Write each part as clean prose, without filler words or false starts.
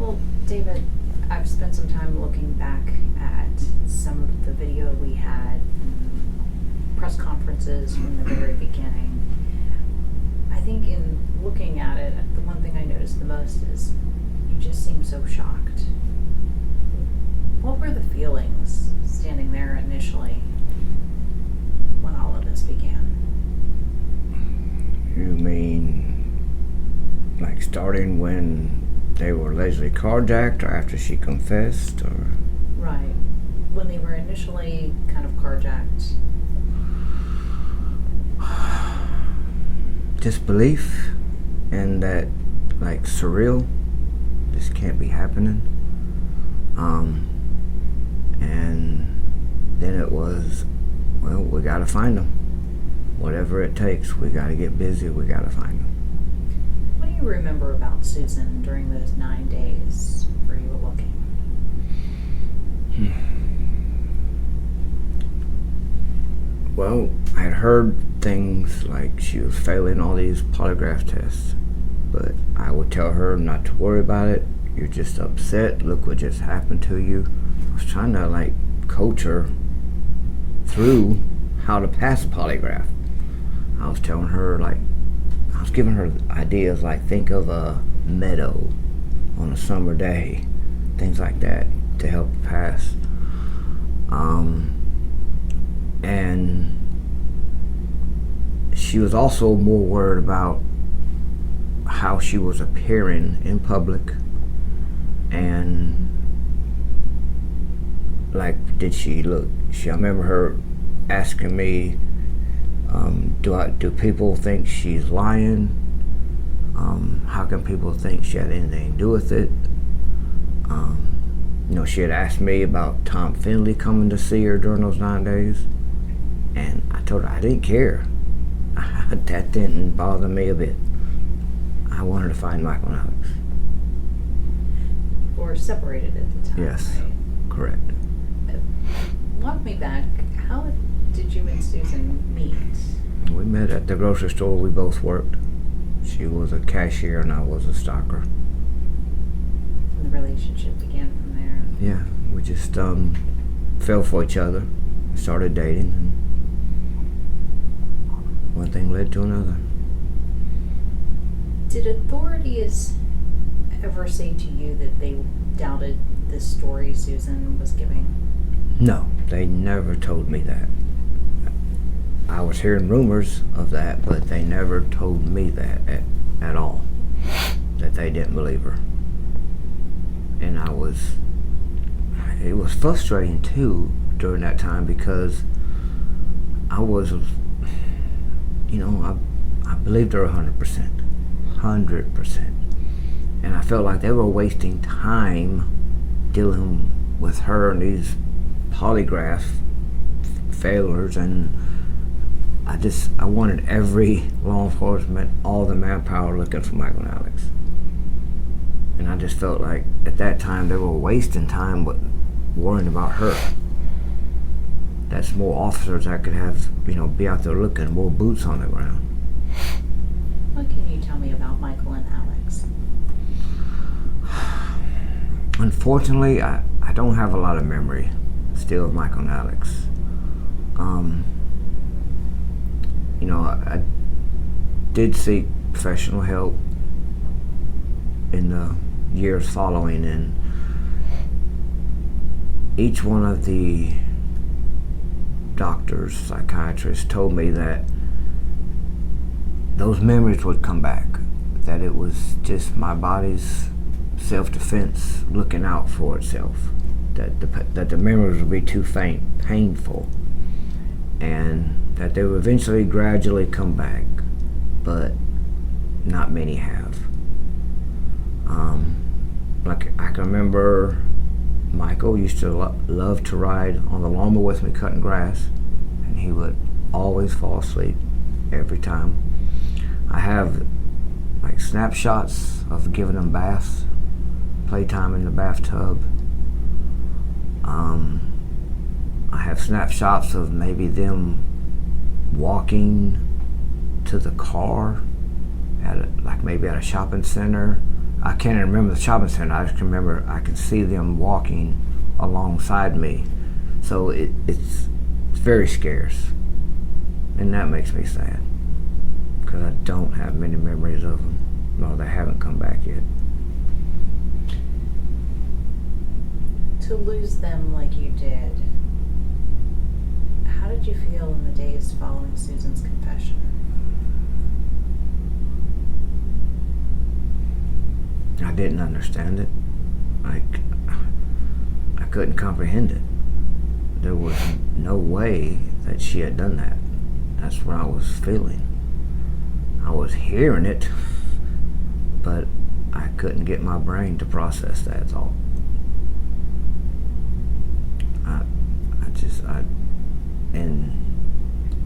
Well, David, I've spent some time looking back at some of the video we had, press conferences from the very beginning. I think in looking at it, the one thing I noticed the most is you just seem so shocked. What were the feelings standing there initially when all of this began? You mean like starting when they were allegedly carjacked or after she confessed, or? Right. When they were initially kind of carjacked. Disbelief and that, like, surreal, this can't be happening. And then it was, well, we gotta find them. Whatever it takes, we gotta get busy, we gotta find them. What do you remember about Susan during those 9 days where you were looking? Well, I had heard things like she was failing all these polygraph tests, but I would tell her not to worry about it. You're just upset. Look what just happened to you. I was trying to, like, coach her through how to pass a polygraph. I was telling her, like, I was giving her ideas like, think of a meadow on a summer day, things like that to help pass. And she was also more worried about how she was appearing in public, and like, did she look? I remember her asking me, do people think she's lying? How can people think she had anything to do with it? She had asked me about Tom Finley coming to see her during those 9 days, and I told her I didn't care. That didn't bother me a bit. I wanted to find Michael and Alex. Or separated at the time, Yes, right? correct. Walk me back. How did you and Susan meet? We met at the grocery store we both worked. She was a cashier and I was a stocker. And the relationship began from there. Yeah, we just fell for each other, started dating, and one thing led to another. Did authorities ever say to you that they doubted the story Susan was giving? No, they never told me that. I was hearing rumors of that, but they never told me that at all, that they didn't believe her. And it was frustrating too during that time, because I was, I believed her 100%. And I felt like they were wasting time dealing with her and these polygraph failures, and I wanted every law enforcement, all the manpower looking for Michael and Alex. And I just felt like at that time they were wasting time with worrying about her. That's more officers that could have, be out there looking, more boots on the ground. What can you tell me about Michael and Alex? Unfortunately, I don't have a lot of memory still of Michael and Alex. I did seek professional help in the years following, and each one of the doctors, psychiatrists told me that those memories would come back, that it was just my body's self-defense looking out for itself, that the memories would be too faint, painful, and that they would eventually gradually come back, but not many have. Like, I can remember Michael used to love to ride on the lawnmower with me cutting grass, and he would always fall asleep every time. I have like snapshots of giving them baths, playtime in the bathtub. I have snapshots of maybe them walking to the car maybe at a shopping center. I can't even remember the shopping center. I just can remember I could see them walking alongside me. So it's very scarce. And that makes me sad. Because I don't have many memories of them. No, they haven't come back yet. To lose them like you did, how did you feel in the days following Susan's confession? I didn't understand it. I couldn't comprehend it. There was no way that she had done that. That's what I was feeling. I was hearing it, but I couldn't get my brain to process that thought.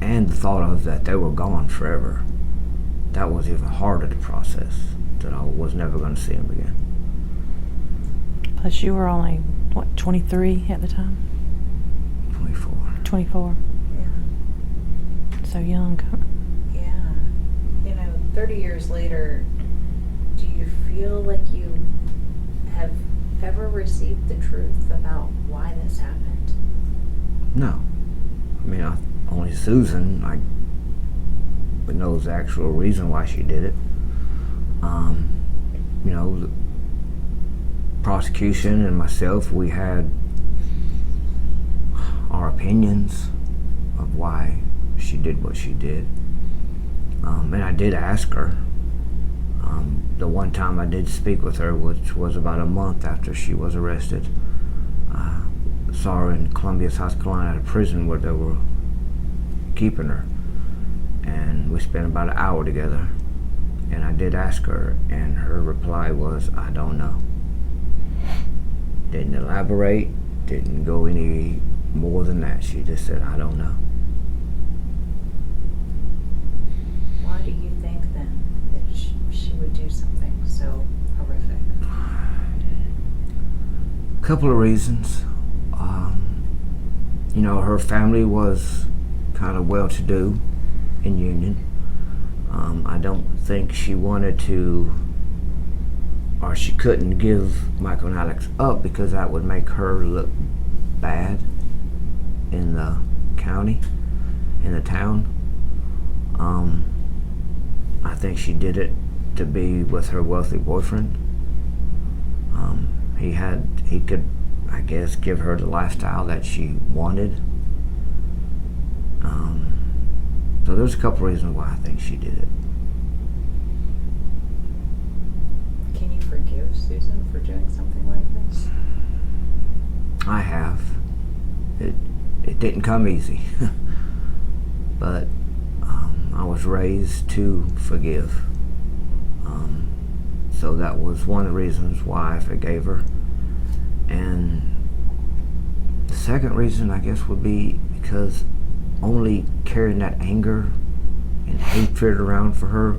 And the thought of that they were gone forever, that was even harder to process, that I was never going to see them again. Plus you were only, what, 23 at the time? 24. 24. Yeah. So young. Yeah. 30 years later, do you feel like you have ever received the truth about why this happened? No. I mean, only Susan knows the actual reason why she did it. The prosecution and myself, we had our opinions of why she did what she did. And I did ask her. The one time I did speak with her, which was about a month after she was arrested, saw her in Columbia, South Carolina, at a prison where they were keeping her, and we spent about an hour together. And I did ask her, and her reply was, "I don't know." Didn't elaborate, didn't go any more than that. She just said, "I don't know." Why do you think then that she would do something so horrific? A couple of reasons. Her family was kind of well-to-do in Union. I don't think she wanted to, or she couldn't give Michael and Alex up because that would make her look bad in the county, in the town. I think she did it to be with her wealthy boyfriend. He could, I guess, give her the lifestyle that she wanted. So there's a couple reasons why I think she did it. Can you forgive Susan for doing something like this? I have. It didn't come easy. But I was raised to forgive. So that was one of the reasons why I forgave her. And the second reason, I guess, would be because only carrying that anger and hatred around for her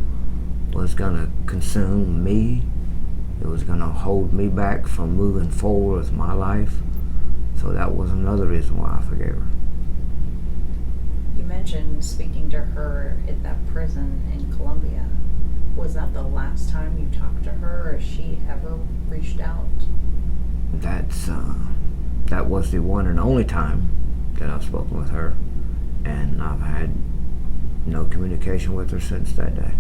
was going to consume me. It was going to hold me back from moving forward with my life. So that was another reason why I forgave her. You mentioned speaking to her at that prison in Columbia. Was that the last time you talked to her, or has she ever reached out? That was the one and only time that I've spoken with her, and I've had no communication with her since that day.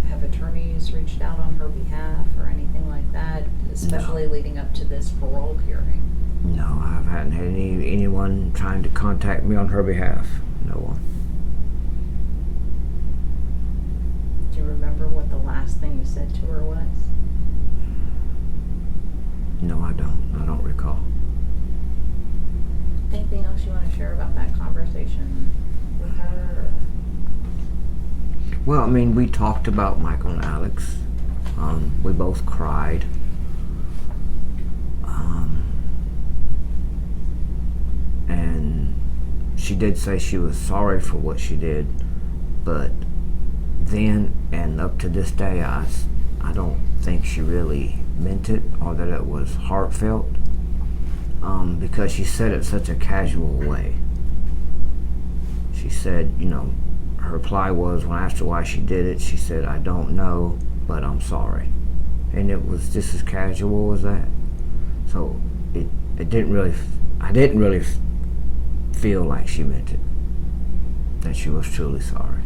Have attorneys reached out on her behalf or anything like that, especially leading up to this parole hearing? No, I haven't had anyone trying to contact me on her behalf. No one. Do you remember what the last thing you said to her was? No, I don't. I don't recall. Anything else you want to share about that conversation with her? Well, I mean, we talked about Michael and Alex. We both cried. And she did say she was sorry for what she did, but then and up to this day, I don't think she really meant it or that it was heartfelt, because she said it such a casual way. She said, her reply was, when I asked her why she did it, she said, "I don't know," but I'm sorry. And it was just as casual as that. So I didn't really feel like she meant it, that she was truly sorry.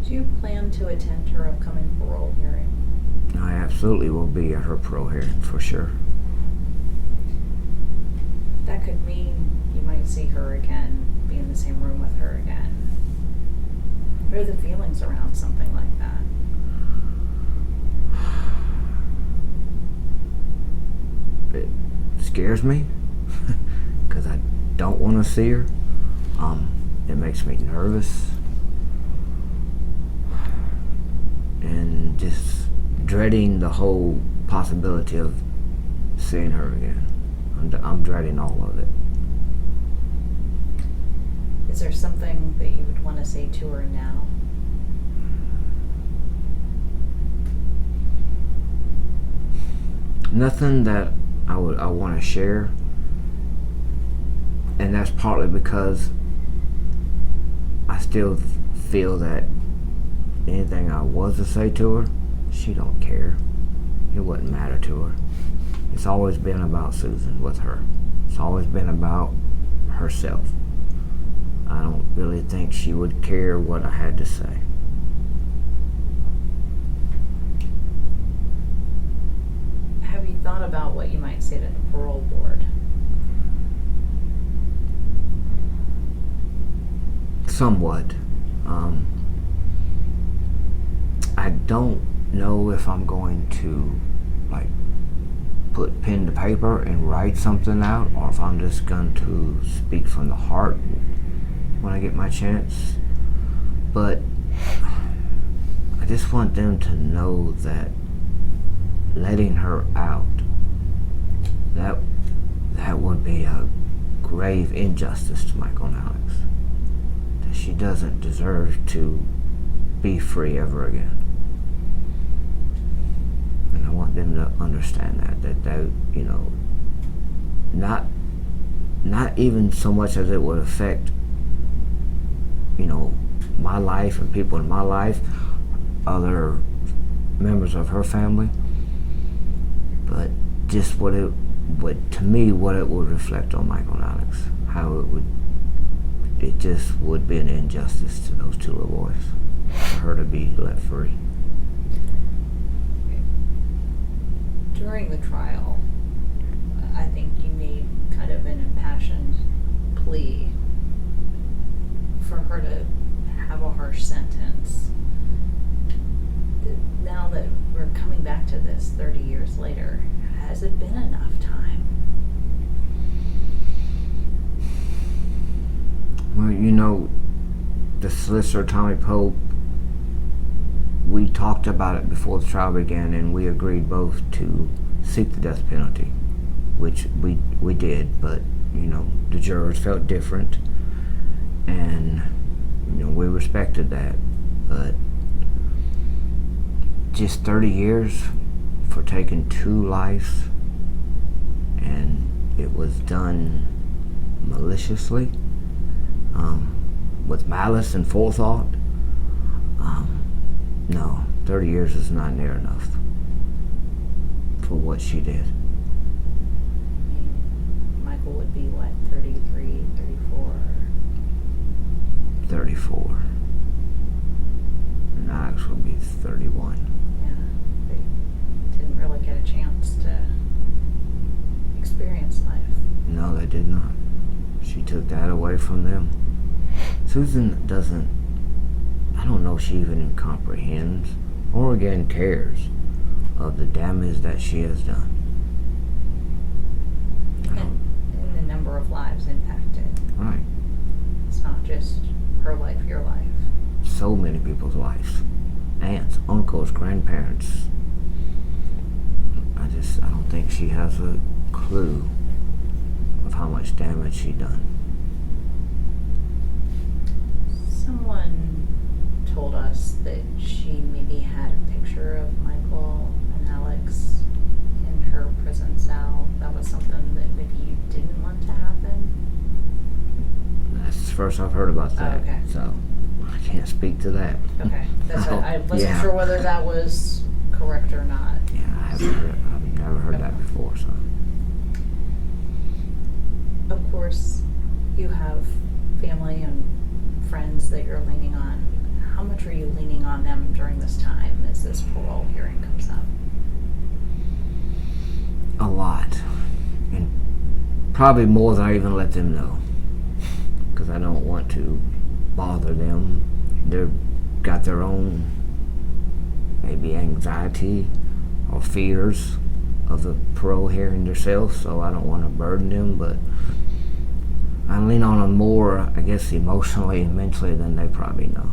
Do you plan to attend her upcoming parole hearing? I absolutely will be at her parole hearing for sure. That could mean you might see her again, be in the same room with her again. What are the feelings around something like that? It scares me because I don't want to see her. It makes me nervous and just dreading the whole possibility of seeing her again. I'm dreading all of it. Is there something that you would want to say to her now? Nothing that I want to share, and that's partly because I still feel that anything I was to say to her, she don't care. It wouldn't matter to her. It's always been about Susan with her. It's always been about herself. I don't really think she would care what I had to say. Have you thought about what you might say to the parole board? Somewhat. I don't know if I'm going to put pen to paper and write something out, or if I'm just going to speak from the heart when I get my chance. But I just want them to know that letting her out, that would be a grave injustice to Michael and Alex. That she doesn't deserve to be free ever again. And I want them to understand that you know, not even so much as it would affect, you know, my life and people in my life, other members of her family, but just what it would reflect on Michael and Alex, how it just would be an injustice to those two little boys for her to be let free. During the trial, I think you made kind of an impassioned plea for her to have a harsh sentence. Now that we're coming back to this 30 years later, has it been enough time? Well, you know, the solicitor, Tommy Pope, we talked about it before the trial began, and we agreed both to seek the death penalty, which we did, but, you know, the jurors felt different, and, you know, we respected that, but just 30 years for taking 2 lives, and it was done maliciously, with malice and forethought. No, 30 years is not near enough for what she did. Michael would be what, 33, 34? 34. And Alex would be 31. Yeah, they didn't really get a chance to experience life. No, they did not. She took that away from them. Susan doesn't, I don't know if she even comprehends or again cares of the damage that she has done. And the number of lives impacted. Right. It's not just her life, your life. So many people's lives. Aunts, uncles, grandparents. I don't think she has a clue of how much damage she done. Someone told us that she maybe had a picture of Michael and Alex in her prison cell. That was something that maybe you didn't want to happen. That's the first I've heard about that. Oh, okay. So I can't speak to that. Okay, that's what, I wasn't Yeah. sure whether that was correct or not. Yeah, I've never heard that before, so. Of course, you have family and friends that you're leaning on. How much are you leaning on them during this time as this parole hearing comes up? A lot. And probably more than I even let them know. Because I don't want to bother them. They've got their own maybe anxiety or fears of the parole hearing themselves, so I don't want to burden them, but I lean on them more, I guess, emotionally and mentally than they probably know.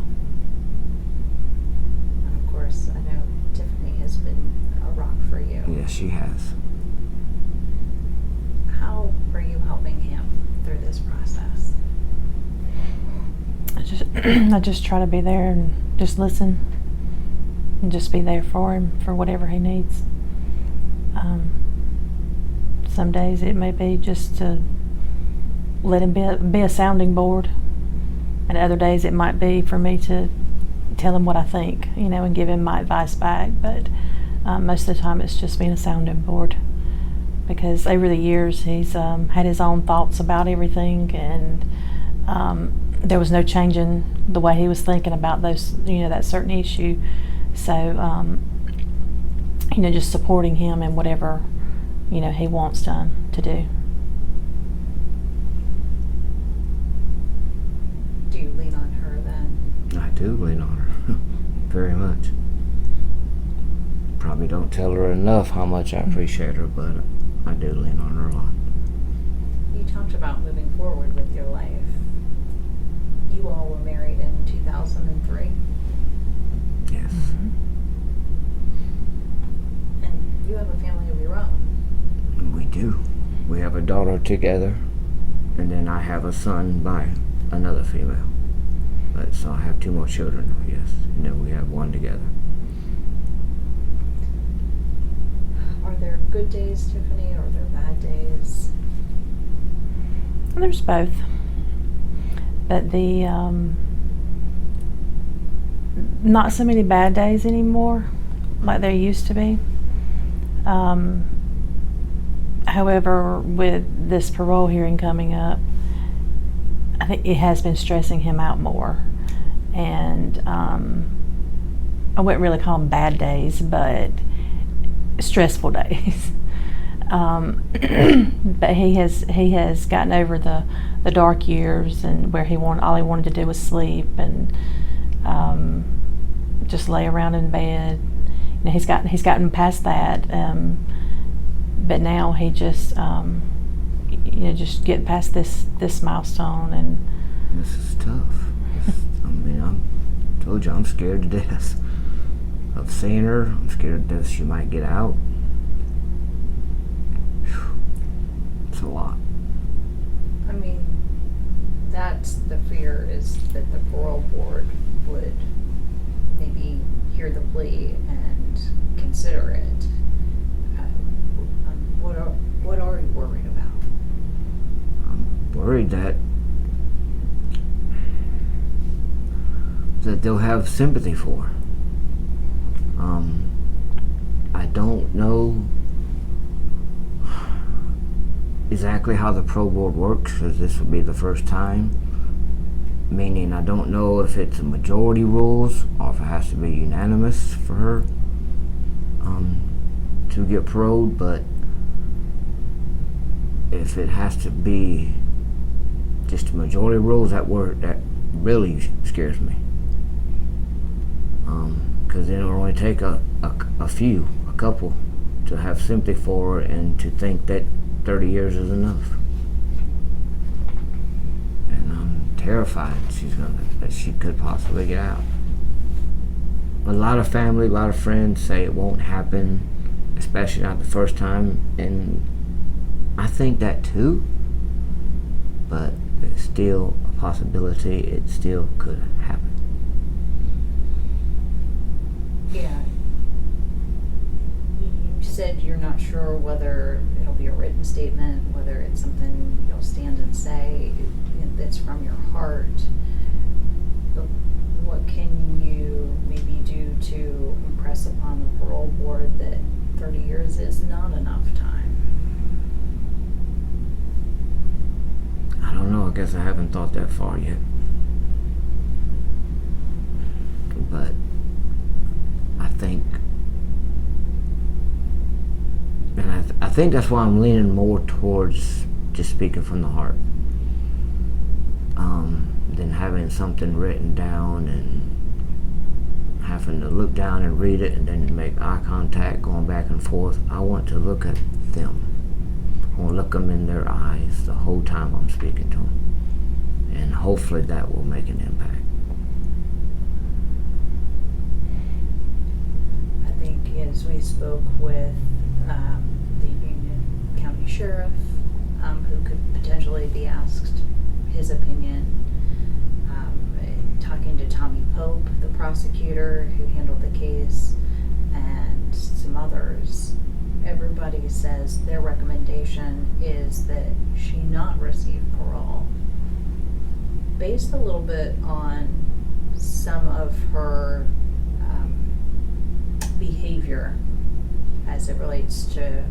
And of course, I know Tiffany has been a rock for you. Yes, she has. How are you helping him through this process? I just try to be there and just listen and just be there for him for whatever he needs. Some days it may be just to let him be a sounding board, and other days it might be for me to tell him what I think, and give him my advice back. But most of the time it's just being a sounding board, because over the years he's had his own thoughts about everything, and there was no changing the way he was thinking about those, that certain issue. So, just supporting him in whatever, he wants done to do. Do you lean on her then? I do lean on her. Very much. Probably don't tell her enough how much I appreciate her, but I do lean on her a lot. You talked about moving forward with your life. You all were married in 2003, Yes. Mm-hmm. and you have a family of your own. We do. We have a daughter together, and then I have a son by another female. But so I have 2 more children, yes, and then we have one together. Are there good days, Tiffany, or are there bad days? There's both, but the not so many bad days anymore like there used to be. However, with this parole hearing coming up, I think it has been stressing him out more, and I wouldn't really call them bad days, but stressful days. But he has gotten over the dark years, and where all he wanted to do was sleep and just lay around in bed. He's gotten past that, but now he just just get past this milestone. And This is tough. I told you I'm scared to death of seeing her. I'm scared to death she might get out. It's a lot. I mean, that's the fear, is that the parole board would maybe hear the plea and consider it. What are you worried about? I'm worried that they'll have sympathy for her. I don't know exactly how the parole board works, because this will be the first time. Meaning, I don't know if it's a majority rules or if it has to be unanimous for her to get paroled. But if it has to be just a majority rules, that really scares me. Because then it'll only take a couple to have sympathy for her, and to think that 30 years is enough. And I'm terrified that she could possibly get out. A lot of family, a lot of friends say it won't happen, especially not the first time, and I think that too, but it's still a possibility. It still could happen. Yeah. You said you're not sure whether it'll be a written statement, whether it's something you'll stand and say that's from your heart. But what can you maybe do to impress upon the parole board that 30 years is not enough time? I don't know. I guess I haven't thought that far yet. But I think, and I think that's why I'm leaning more towards just speaking from the heart, than having something written down and having to look down and read it and then make eye contact going back and forth. I want to look at them. I want to look them in their eyes the whole time I'm speaking to them. And hopefully that will make an impact. I think as we spoke with the Union County Sheriff, who could potentially be asked his opinion, talking to Tommy Pope, the prosecutor who handled the case, and some others, everybody says their recommendation is that she not receive parole, based a little bit on some of her behavior as it relates to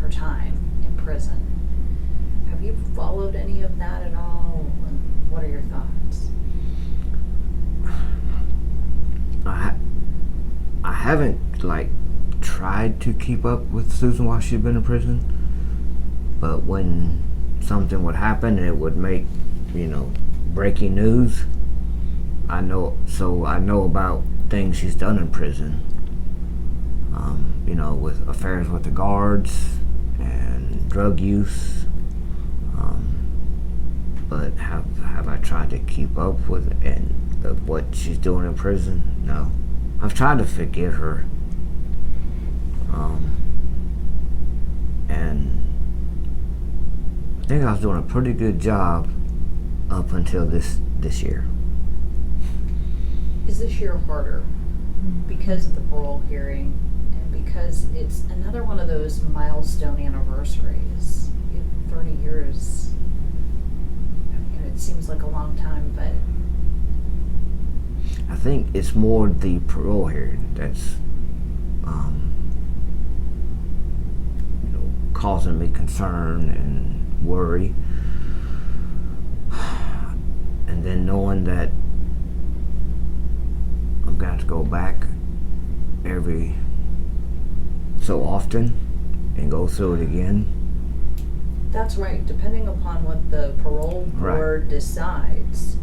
her time in prison. Have you followed any of that at all? And what are your thoughts? I haven't tried to keep up with Susan while she's been in prison, but when something would happen and it would make, breaking news, I know about things she's done in prison, with affairs with the guards and drug use, but have I tried to keep up with what she's doing in prison? No. I've tried to forget her. And I think I was doing a pretty good job up until this year. Is this year harder because of the parole hearing and because it's another one of those milestone anniversaries? 30 years, it seems like a long time, but I think it's more the parole hearing that's causing me concern and worry. And then knowing that I'm going to have to go back every so often and go through it again. That's right. Depending upon what the parole board decides,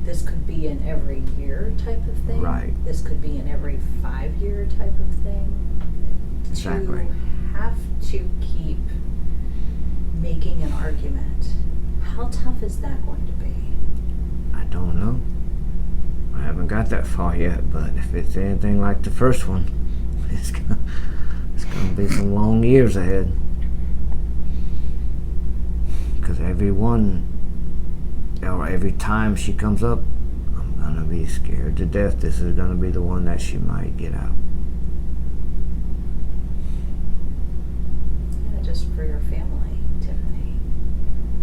this could be an every year type of thing. Right. This could be an every 5-year type of thing. Exactly. To have to keep making an argument, how tough is that going to be? I don't know. I haven't got that far yet, but if it's anything like the first one, it's gonna be some long years ahead. Because every time she comes up, I'm gonna be scared to death. This is gonna be the one that she might get out. Yeah, just for your family, Tiffany.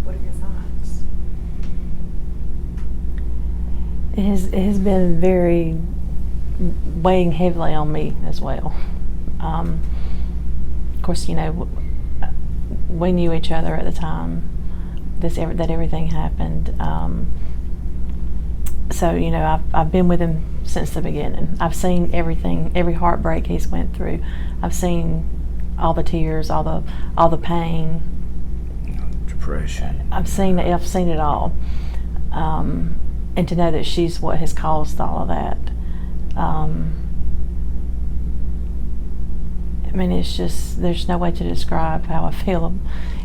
What are your thoughts? It has been very weighing heavily on me as well. Of course, we knew each other at the time that everything happened. So I've been with him since the beginning. I've seen everything, every heartbreak he's went through. I've seen all the tears, all the pain, Depression. I've seen it all. And to know that she's what has caused all of that. It's just, there's no way to describe how I feel.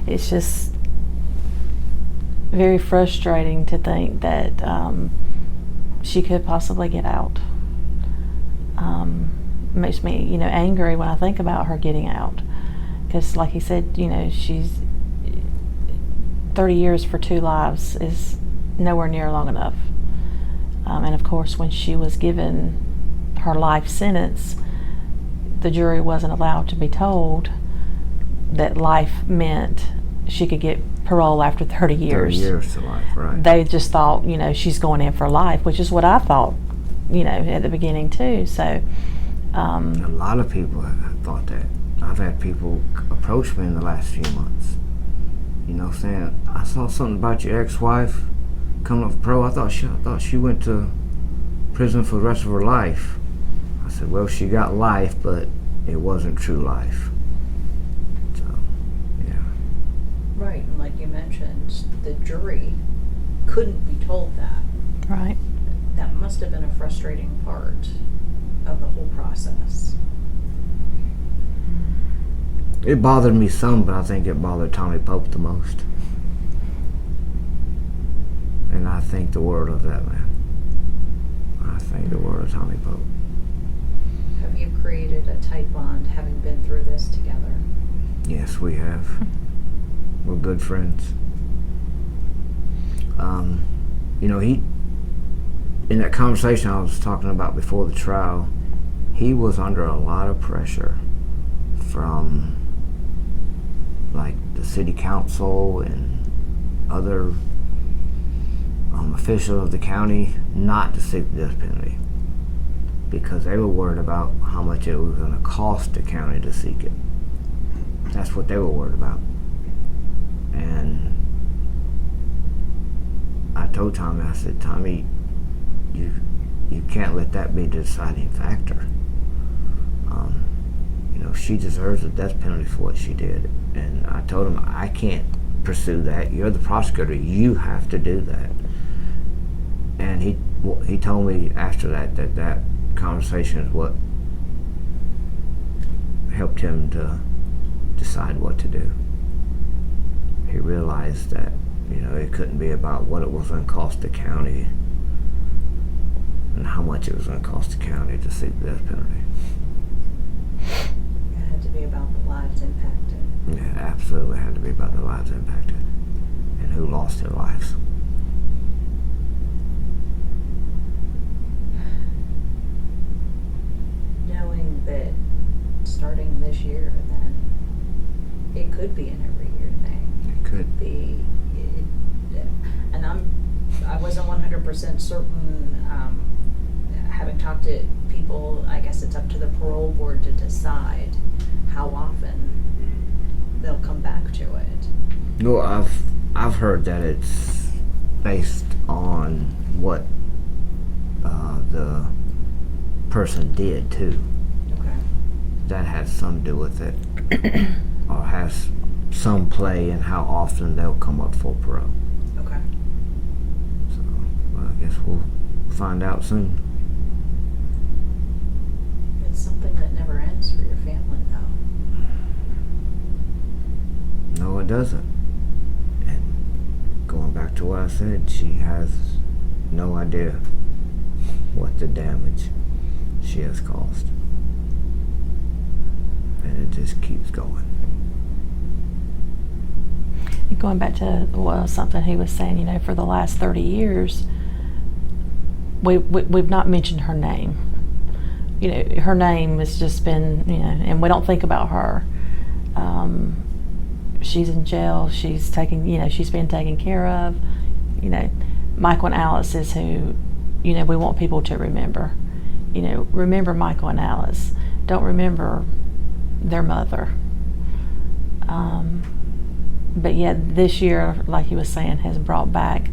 It's just very frustrating to think that she could possibly get out. Makes me, angry when I think about her getting out. Because like he said, she's 30 years for 2 lives is nowhere near long enough. And of course, when she was given her life sentence, the jury wasn't allowed to be told that life meant she could get parole after 30 years. 30 years to life, right. They just thought, she's going in for life, which is what I thought at the beginning too. So, A lot of people have thought that. I've had people approach me in the last few months, saying, I saw something about your ex-wife coming off parole. I thought she went to prison for the rest of her life. I said, well, she got life, but it wasn't true life. So, yeah. Right, and like you mentioned, the jury couldn't be told that. right. That must have been a frustrating part of the whole process. It bothered me some, but I think it bothered Tommy Pope the most. And I think the world of that man. I think the world of Tommy Pope. Have you created a tight bond having been through this together? Yes, we have. We're good friends. He, in that conversation I was talking about before the trial, he was under a lot of pressure from like the city council and other officials of the county not to seek the death penalty because they were worried about how much it was going to cost the county to seek it. That's what they were worried about. And I told Tommy, I said, Tommy, you can't let that be the deciding factor. She deserves a death penalty for what she did. And I told him, I can't pursue that. You're the prosecutor. You have to do that. And he told me after that conversation is what helped him to decide what to do. He realized that, it couldn't be about what it was going to cost the county and how much it was going to cost the county to seek the death penalty. It had to be about the lives impacted. Yeah, absolutely had to be about the lives impacted and who lost their lives. Knowing that starting this year, then it could be an every year thing. It could be, and I wasn't 100% certain. Having talked to people, I guess it's up to the parole board to decide how often they'll come back to it. No, I've heard that it's based on what the person did too. Okay. That has some to do with it, or has some play in how often they'll come up for parole. Okay. So, well, I guess we'll find out soon. It's something that never ends for your family, though. No, it doesn't. And going back to what I said, she has no idea what the damage she has caused. And it just keeps going. And going back to something he was saying, for the last 30 years, we've not mentioned her name. Her name has just been, and we don't think about her. She's in jail. She's been taken care of. Michael and Alice is who, we want people to remember. Remember Michael and Alice. Don't remember their mother. But yet this year, like he was saying, has brought back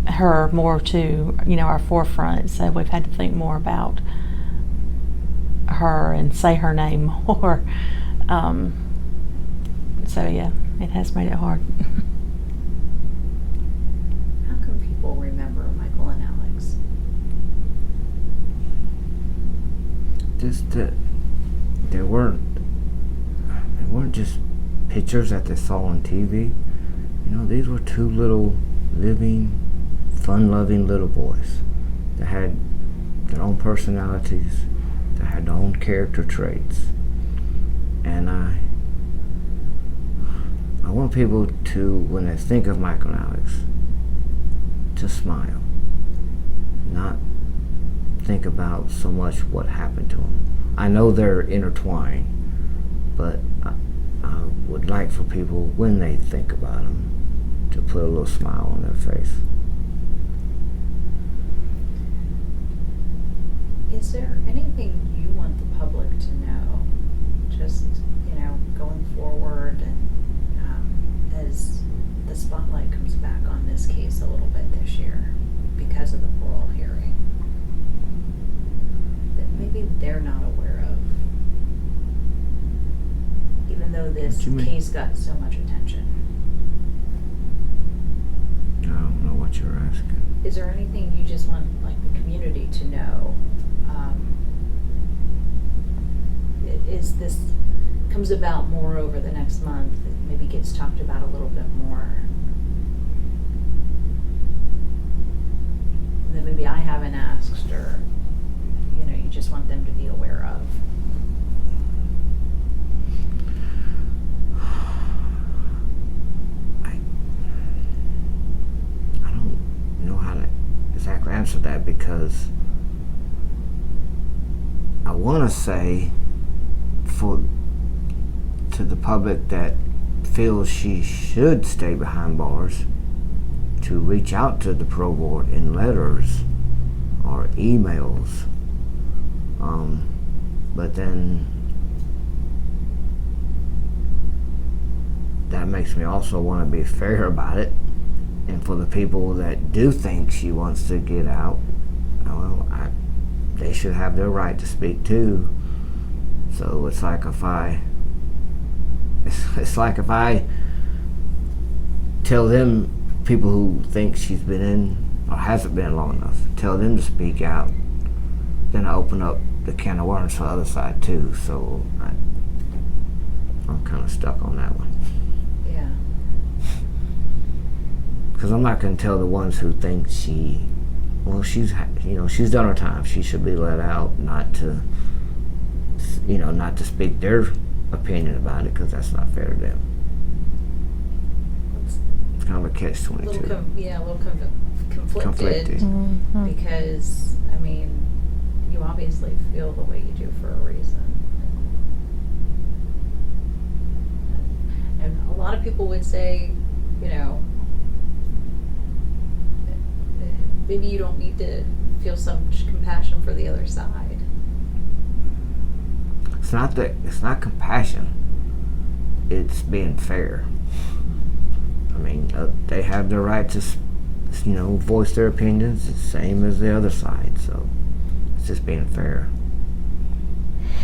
her more to, our forefront. So we've had to think more about her and say her name more. So yeah, it has made it hard. How can people remember Michael and Alex? Just that they weren't just pictures that they saw on TV. These were two little living, fun-loving little boys that had their own personalities, that had their own character traits. And I want people to, when they think of Michael and Alex, to smile. Not think about so much what happened to them. I know they're intertwined, but I would like for people, when they think about them, to put a little smile on their face. Is there anything you want the public to know, just, going forward and as the spotlight comes back on this case a little bit this year because of the parole hearing, that maybe they're not aware of, even though this What you mean? case got so much attention? I don't know what you're asking. Is there anything you just want, like, the community to know? Is this comes about more over the next month, it maybe gets talked about a little bit more, that maybe I haven't asked, or, you just want them to be aware of? I don't know how to exactly answer that, because I want to say to the public that feels she should stay behind bars to reach out to the parole board in letters or emails. But then that makes me also want to be fair about it. And for the people that do think she wants to get out, well, they should have their right to speak too. So it's like if I tell them, people who think she's been in or hasn't been long enough, tell them to speak out, then I open up the can of worms for the other side too. So I'm kind of stuck on that one. Yeah. Because I'm not going to tell the ones who think she's done her time. She should be let out, not to speak their opinion about it, because that's not fair to them. It's kind of a catch-22. A little conflicted. Mhm. Because, you obviously feel the way you do for a reason. And a lot of people would say, maybe you don't need to feel so much compassion for the other side. It's not compassion. It's being fair. They have the right to, voice their opinions, the same as the other side. So it's just being fair.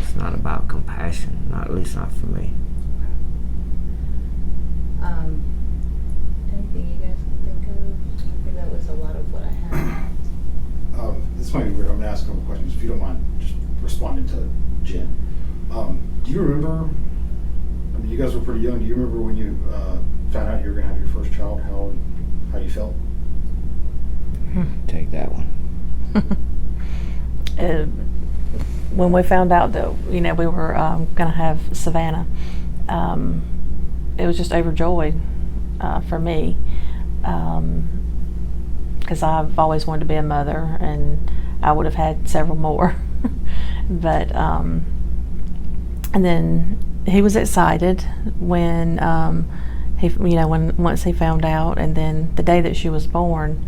It's not about compassion, at least not for me. Anything you guys can think of? I think that was a lot of what I had. This might be weird. I'm going to ask a couple questions. If you don't mind just responding to Jen. Do you remember, you guys were pretty young. Do you remember when you found out you were going to have your first child, how you felt? Take that one. When we found out that we were going to have Savannah, it was just overjoyed for me, because I've always wanted to be a mother, and I would have had several more. But and then he was excited when once he found out, and then the day that she was born,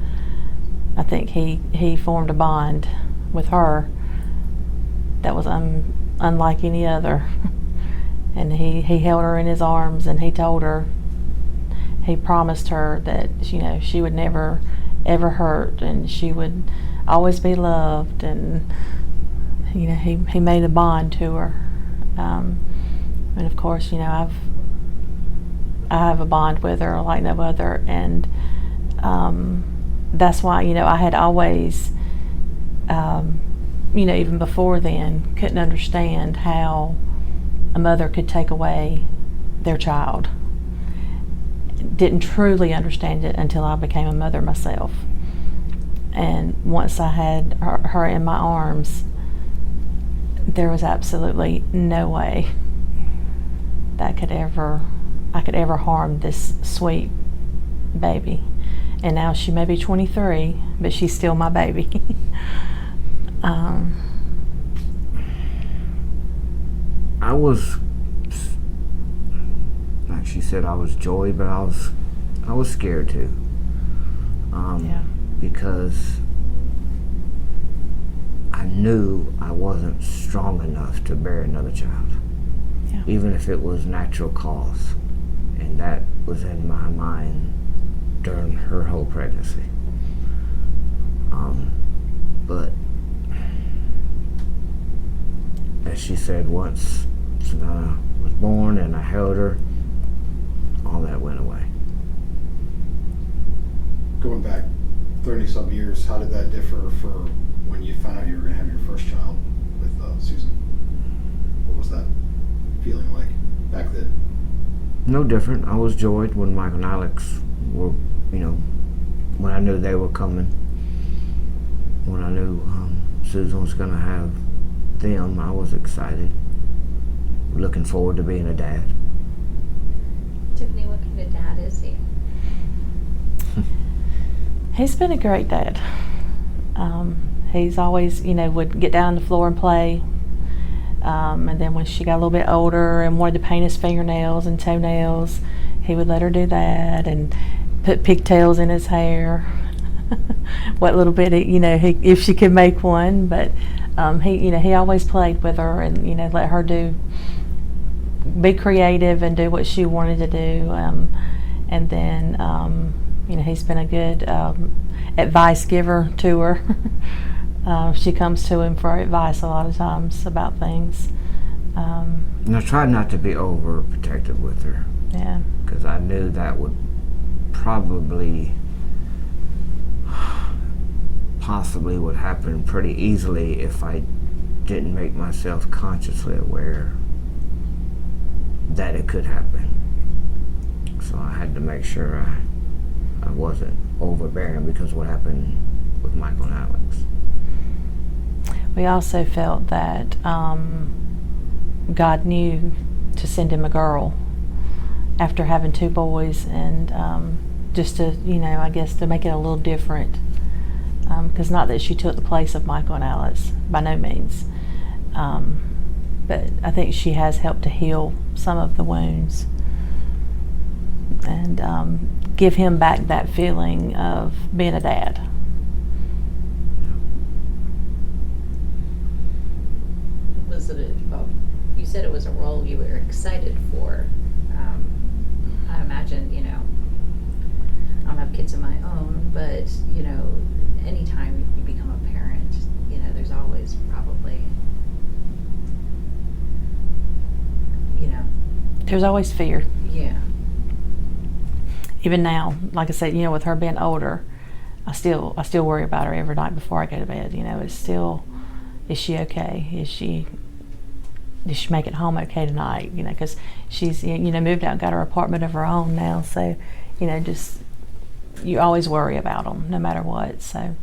I think he formed a bond with her that was unlike any other. And he held her in his arms, and he promised her that she would never ever hurt, and she would always be loved, and he made a bond to her. And of course, I have a bond with her like no other, and that's why I had always even before then couldn't understand how a mother could take away their child. Didn't truly understand it until I became a mother myself. And once I had her in my arms, there was absolutely no way that I could ever harm this sweet baby. And now she may be 23, but she's still my baby. I was, like she said, I was joy, but I was scared too. Yeah. Because I I knew I wasn't strong enough to bear another child, Yeah. even if it was natural cause. And that was in my mind during her whole pregnancy. But as she said, once Savannah was born and I held her, all that went away. Going back 30-some years, how did that differ for when you found out you were going to have your first child with Susan? What was that feeling like back then? No different. I was joyed when Michael and Alex were, when I knew they were coming. When I knew Susan was going to have them, I was excited. Looking forward to being a dad. Tiffany, what kind of dad is he? He's been a great dad. He's always, would get down on the floor and play. And then when she got a little bit older and wanted to paint his fingernails and toenails, he would let her do that and put pigtails in his hair. What little bit, if she could make one. But he always played with her and, let her be creative and do what she wanted to do. And then, he's been a good advice giver to her. She comes to him for advice a lot of times about things. And I tried not to be overprotective with her. Yeah. Because I knew that would possibly would happen pretty easily if I didn't make myself consciously aware that it could happen. So I had to make sure I wasn't overbearing because of what happened with Michael and Alex. We also felt that God knew to send him a girl after having two boys, and just to, I guess to make it a little different. Because not that she took the place of Michael and Alex, by no means. But I think she has helped to heal some of the wounds and give him back that feeling of being a dad. Was it you said it was a role you were excited for. I imagine, I don't have kids of my own, but, anytime you become a parent, there's always probably, There's always fear. yeah. Even now, like I said, with her being older, I still worry about her every night before I go to bed. It's still, is she okay? Did she make it home okay tonight? Because she's moved out and got her apartment of her own now. So, just you always worry about them no matter what. So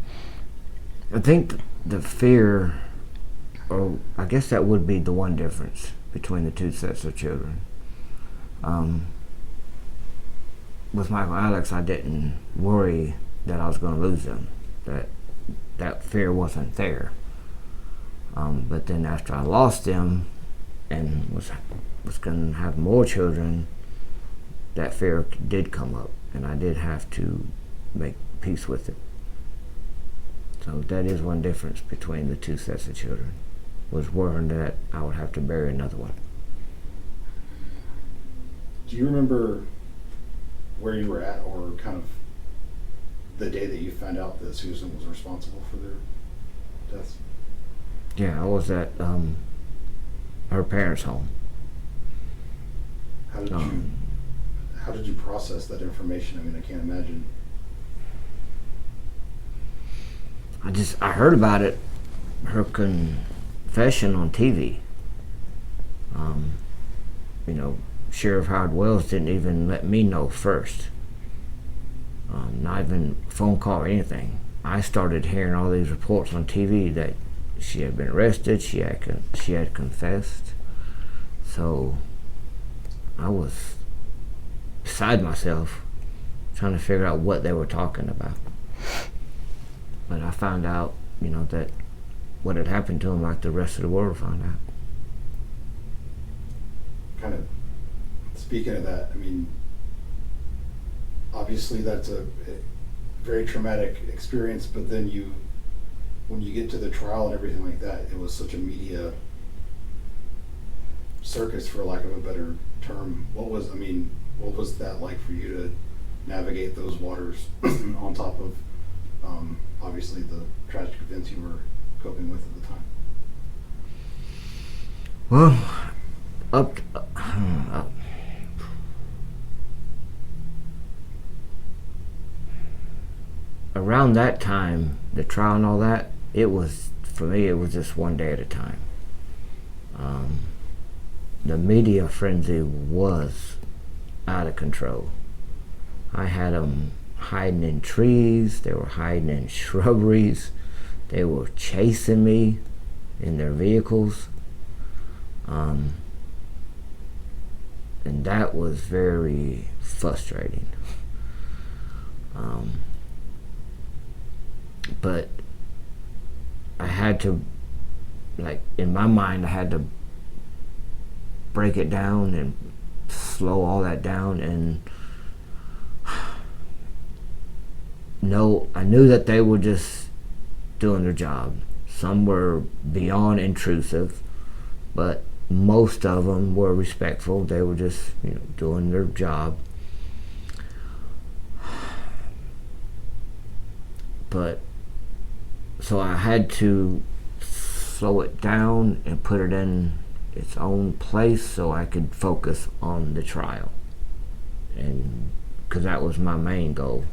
I think the fear, or I guess that would be the one difference between the two sets of children. With Michael and Alex, I didn't worry that I was going to lose them. That fear wasn't there. But then after I lost them and was going to have more children, that fear did come up, and I did have to make peace with it. So that is one difference between the two sets of children, was worrying that I would have to bury another one. Do you remember where you were at, or kind of the day that you found out that Susan was responsible for their deaths? Yeah, I was at her parents' home. How did you process that information? I mean, I can't imagine. I heard about it, her confession on TV. Sheriff Howard Wells didn't even let me know first. Not even phone call or anything. I started hearing all these reports on TV that she had been arrested, she had confessed. So I was beside myself trying to figure out what they were talking about. But I found out, that what had happened to him, like the rest of the world found out. Kind of speaking of that, I mean, obviously that's a very traumatic experience, but then you when you get to the trial and everything like that, it was such a media circus, for lack of a better term. What was that like for you to navigate those waters on top of obviously the tragic events you were coping with at the time? Well, around that time, the trial and all that, for me, it was just one day at a time. The media frenzy was out of control. I had them hiding in trees, they were hiding in shrubberies, they were chasing me in their vehicles. And that was very frustrating. But I had to, like, in my mind, I had to break it down and slow all that down, and I knew that they were just doing their job. Some were beyond intrusive, but most of them were respectful. They were just, doing their job. But so I had to slow it down and put it in its own place so I could focus on the trial, and because that was my main goal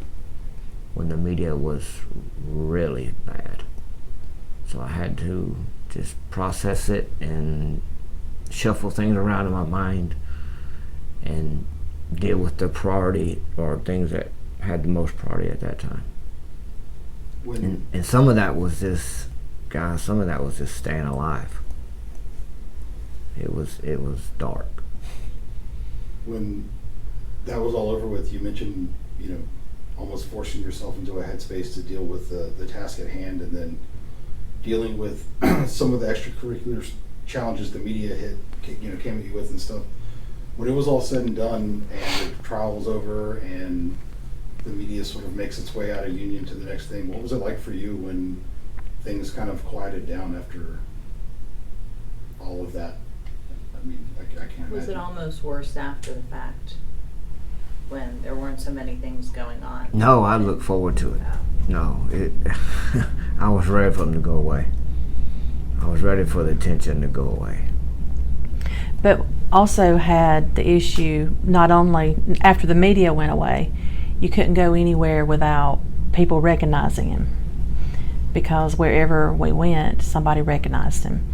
when the media was really bad. So I had to just process it and shuffle things around in my mind and deal with the priority or things that had the most priority at that time. And some of that was just, guys, some of that was just staying alive. It was dark. When that was all over with, you mentioned, almost forcing yourself into a headspace to deal with the task at hand, and then dealing with some of the extracurricular challenges the media came at you with and stuff. When it was all said and done and the trial was over and the media sort of makes its way out of Union to the next thing, what was it like for you when things kind of quieted down after all of that? I mean, I can't imagine. Was it almost worse after the fact, when there weren't so many things going on? No, I look forward to it. Oh. No, I was ready for them to go away. I was ready for the tension to go away. But also had the issue, not only after the media went away, you couldn't go anywhere without people recognizing him, because wherever we went, somebody recognized him.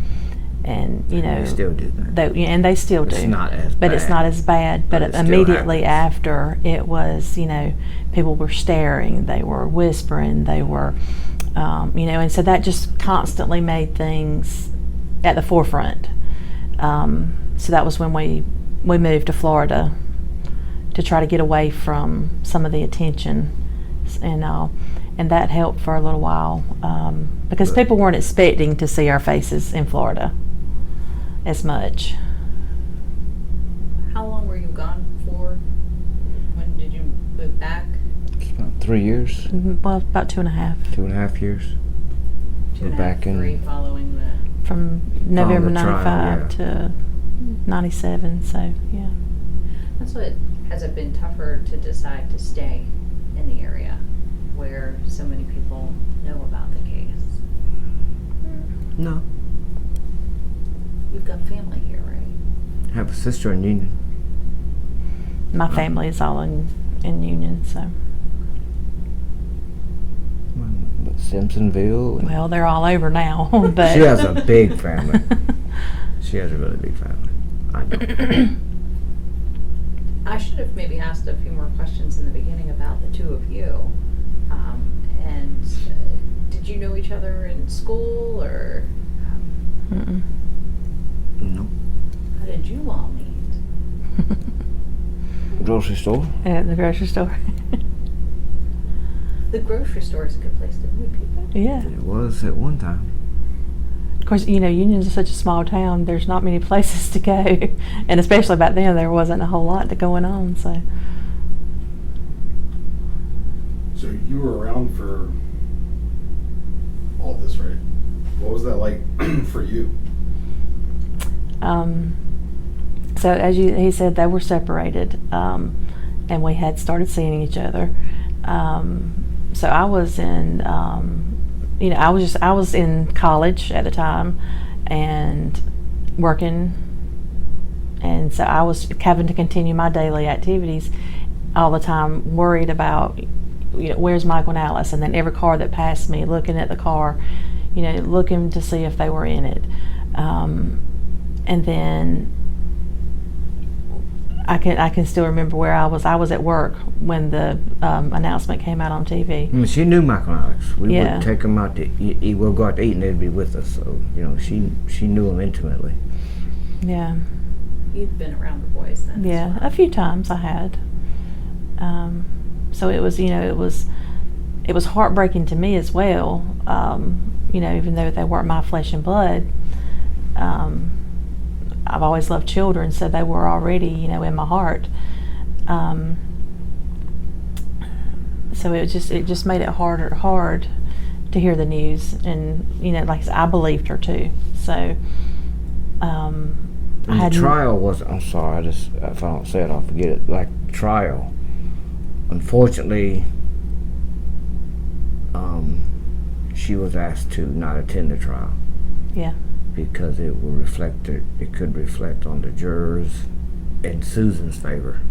And they still do that. They still do. It's not as but bad. It's not as bad. But it still immediately happens. after, it was, people were staring, they were whispering, they were, and so that just constantly made things at the forefront. So that was when we moved to Florida to try to get away from some of the attention and that helped for a little while, because people weren't expecting to see our faces in Florida as much. How long were you gone for? When did you move back? It's about 3 years. Well, about 2.5. 2.5 years. Two We're and a back half, three in. following the... From November the trial, 95 yeah. to 97, so yeah. That's what, has it been tougher to decide to stay in the area where so many people know about the case? No. You've got family here, right? I have a sister in Union. My family is all in Union, so. But Simpsonville. And Well, they're all over now, but. she has a big family. She has a really big family. I know. I should have maybe asked a few more questions in the beginning about the two of you. And did you know each other in school, or Mm-mm. No. how did you all meet? Grocery store. At the grocery store. The grocery store is a good place to meet people. Yeah. It was at one time. Of course, Union's such a small town, there's not many places to go. And especially back then, there wasn't a whole lot going on, so. So you were around for all this, right? What was that like for you? So as he said, they were separated, and we had started seeing each other. So I was in, I was in college at the time and working, and so I was having to continue my daily activities all the time, worried about, where's Michael and Alice, and then every car that passed me, looking at the car, looking to see if they were in it. And then I can still remember where I was. I was at work when the announcement came out on TV. She knew Michael and Alex. We Yeah. would take them out to eat. We'll go out to eat, and they'd be with us. So she knew them intimately. Yeah. You'd been around the boys then. Yeah, a few times I had. So it was, it was heartbreaking to me as well. Even though they weren't my flesh and blood. I've always loved children, so they were already, in my heart. So it just made it hard to hear the news, and like I said, I believed her too. So The trial was, I'm sorry, if I don't say it, I'll forget it. Like, trial. Unfortunately, she was asked to not attend the trial. Yeah. Because it could reflect on the jurors in Susan's favor.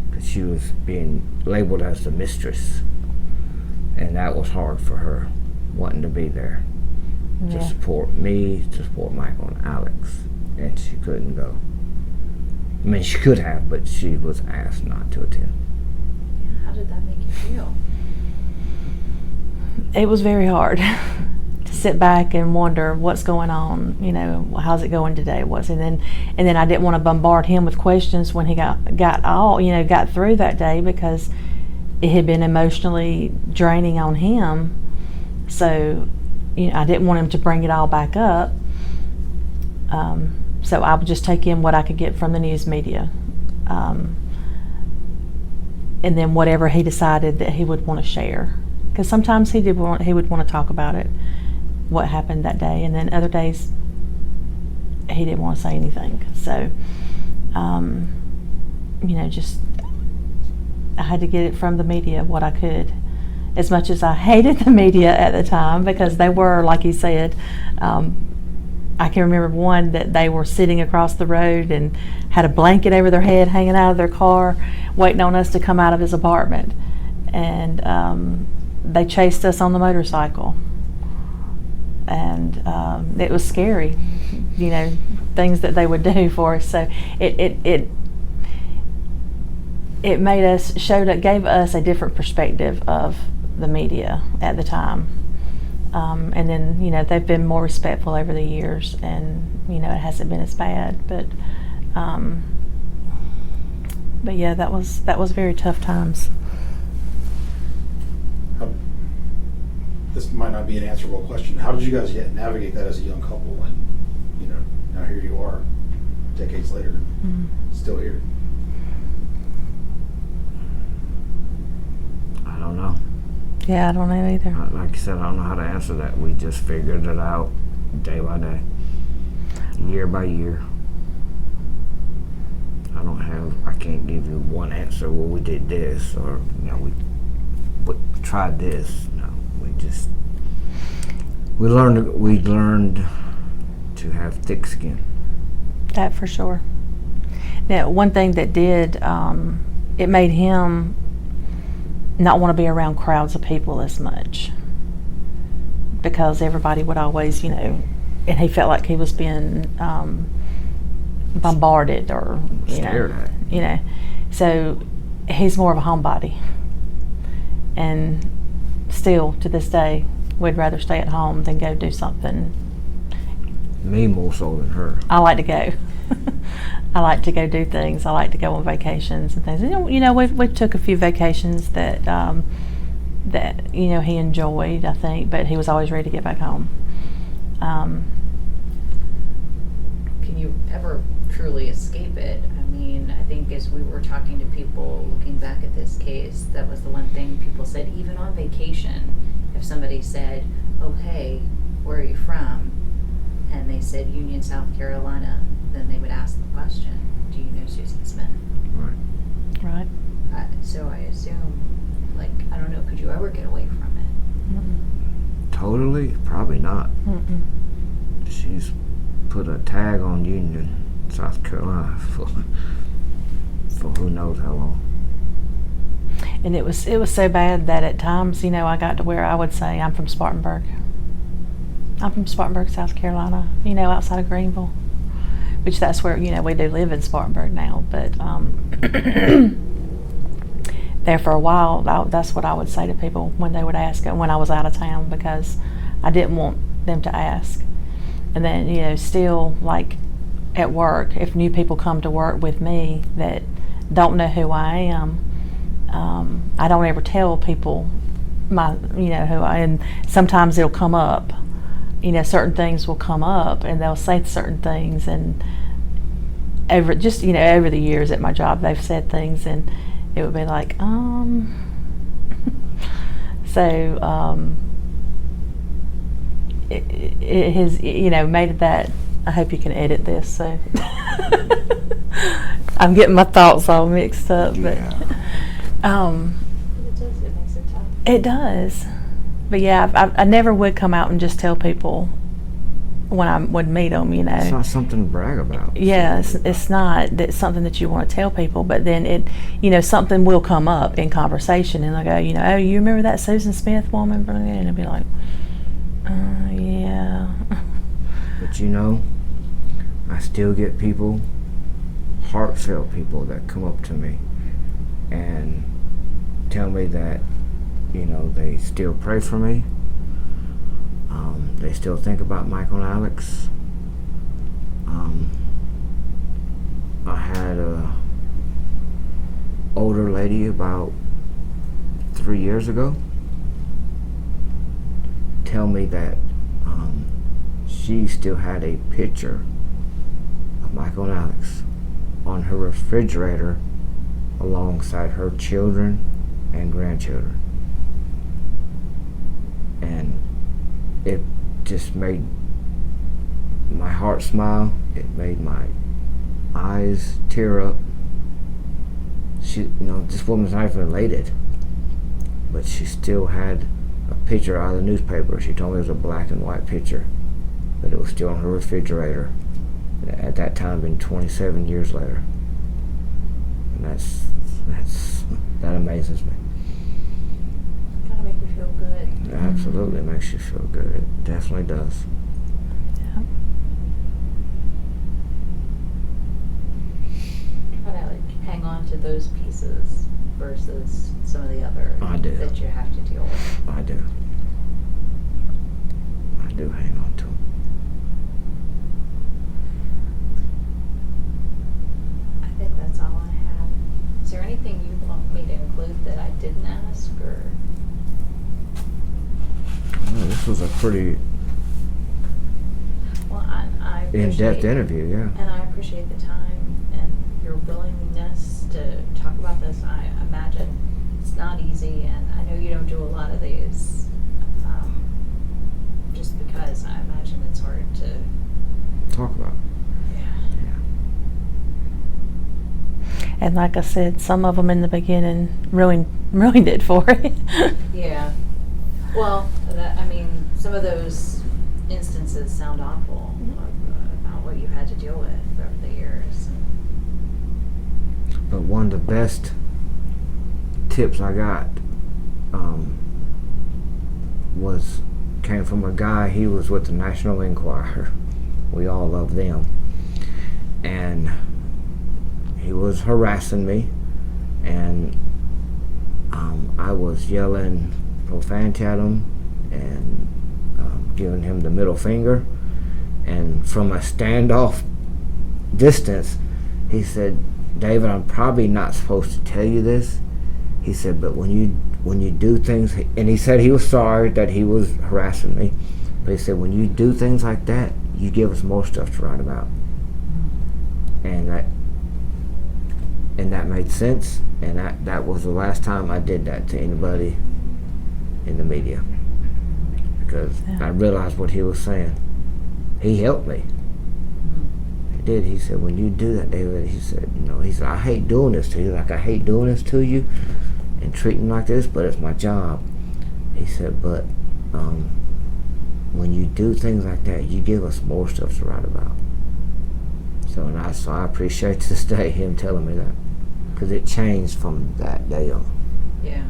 Because she was being labeled as the mistress. And that was hard for her, wanting to be there. Yeah. To support me, to support Michael and Alex. And she couldn't go. I mean, she could have, but she was asked not to attend. Yeah, how did that make you feel? It was very hard to sit back and wonder what's going on. How's it going today? And then I didn't want to bombard him with questions when he got through that day, because it had been emotionally draining on him. So, I didn't want him to bring it all back up. So I would just take in what I could get from the news media. And then whatever he decided that he would want to share. Because sometimes he would want to talk about it, what happened that day, and then other days he didn't want to say anything. So, just I had to get it from the media what I could. As much as I hated the media at the time, because they were, like you said, I can remember one that they were sitting across the road and had a blanket over their head hanging out of their car, waiting on us to come out of his apartment. And they chased us on the motorcycle. And it was scary, things that they would do for us. So it made us, gave us a different perspective of the media at the time. And then, they've been more respectful over the years, and, it hasn't been as bad. But yeah, that was very tough times. This might not be an answerable question. How did you guys navigate that as a young couple? And, now here you are, decades later, still here. I don't know. Yeah, I don't know either. Like I said, I don't know how to answer that. We just figured it out day by day, year by year. I can't give you one answer. Well, we did this, or we tried this. No, we learned to have thick skin. That for sure. Now, one thing that did, it made him not want to be around crowds of people as much, because everybody would always, and he felt like he was being bombarded or Stared at. So he's more of a homebody, and still to this day would rather stay at home than go do something. Me more so than her. I like to go. I like to go do things. I like to go on vacations and things. We took a few vacations that he enjoyed, I think, but he was always ready to get back home. Can you ever truly escape it? I mean, I think as we were talking to people looking back at this case, that was the one thing people said, even on vacation, if somebody said, okay, where are you from? And they said Union, South Carolina, then they would ask the question, do you know Susan Smith? Right. Right. So I assume, like, I don't know, could you ever get away from it? Totally? Probably not. Mm-mm. She's put a tag on Union, South Carolina for who knows how long. And it was so bad that at times, I got to where I would say I'm from Spartanburg. I'm from Spartanburg, South Carolina, outside of Greenville. Which that's where, we do live in Spartanburg now. But there for a while, that's what I would say to people when they would ask when I was out of town, because I didn't want them to ask. And then, still, like, at work, if new people come to work with me that don't know who I am, I don't ever tell people who I am. And sometimes it'll come up, certain things will come up and they'll say certain things, and over the years at my job, they've said things and it would be like, so, it has, made that. I hope you can edit this, so I'm getting my thoughts all mixed up, but It does, it makes it tough. it does. But yeah, I never would come out and just tell people when I would meet them, It's not something to brag about. Yeah, it's not that's something that you want to tell people, but then it, something will come up in conversation, and they'll go, oh, you remember that Susan Smith woman? And I'll be like, yeah. But I still get people, heartfelt people, that come up to me and tell me that, they still pray for me. They still think about Michael and Alex. I had a older lady about 3 years ago tell me that she still had a picture of Michael and Alex on her refrigerator alongside her children and grandchildren. And it just made my heart smile. It made my eyes tear up. This woman's not even related, but she still had a picture out of the newspaper. She told me it was a black and white picture, but it was still on her refrigerator. At that time, been 27 years later, and that amazes me. Gotta make you feel good. It absolutely makes you feel good. It definitely does. Yeah. Try to hang on to those pieces versus some of the other I do. that you have to deal with. I do hang on to them. I think that's all I have. Is there anything you want me to include that I didn't ask, or? Well, this was a pretty Well, I in-depth appreciate- interview, yeah. And I appreciate the time and your willingness to talk about this. I imagine it's not easy, and I know you don't do a lot of these, just because I imagine it's hard to, Talk about it. yeah. And like I said, some of them in the beginning ruined it for you. Yeah. Well, some of those instances sound awful about what you had to deal with over the years. But one of the best tips I got came from a guy. He was with the National Enquirer. We all love them. And he was harassing me, and I was yelling profanity at him and giving him the middle finger. And from a standoff distance, he said, "David, I'm probably not supposed to tell you this." He said, "But when you do things," and he said he was sorry that he was harassing me, but he said, "When you do things like that, you give us more stuff to write about." And that made sense, and that was the last time I did that to anybody in the media, because Yeah. I realized what he was saying. He helped me. He did. He said, when you do that, David, he said, he said, I hate doing this to you. Like, I hate doing this to you and treating you like this, but it's my job. He said, but when you do things like that, you give us more stuff to write about. So I appreciate to this day him telling me that, because it changed from that day on. Yeah.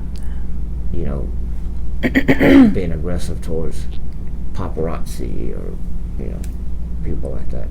Being aggressive towards paparazzi or people like that.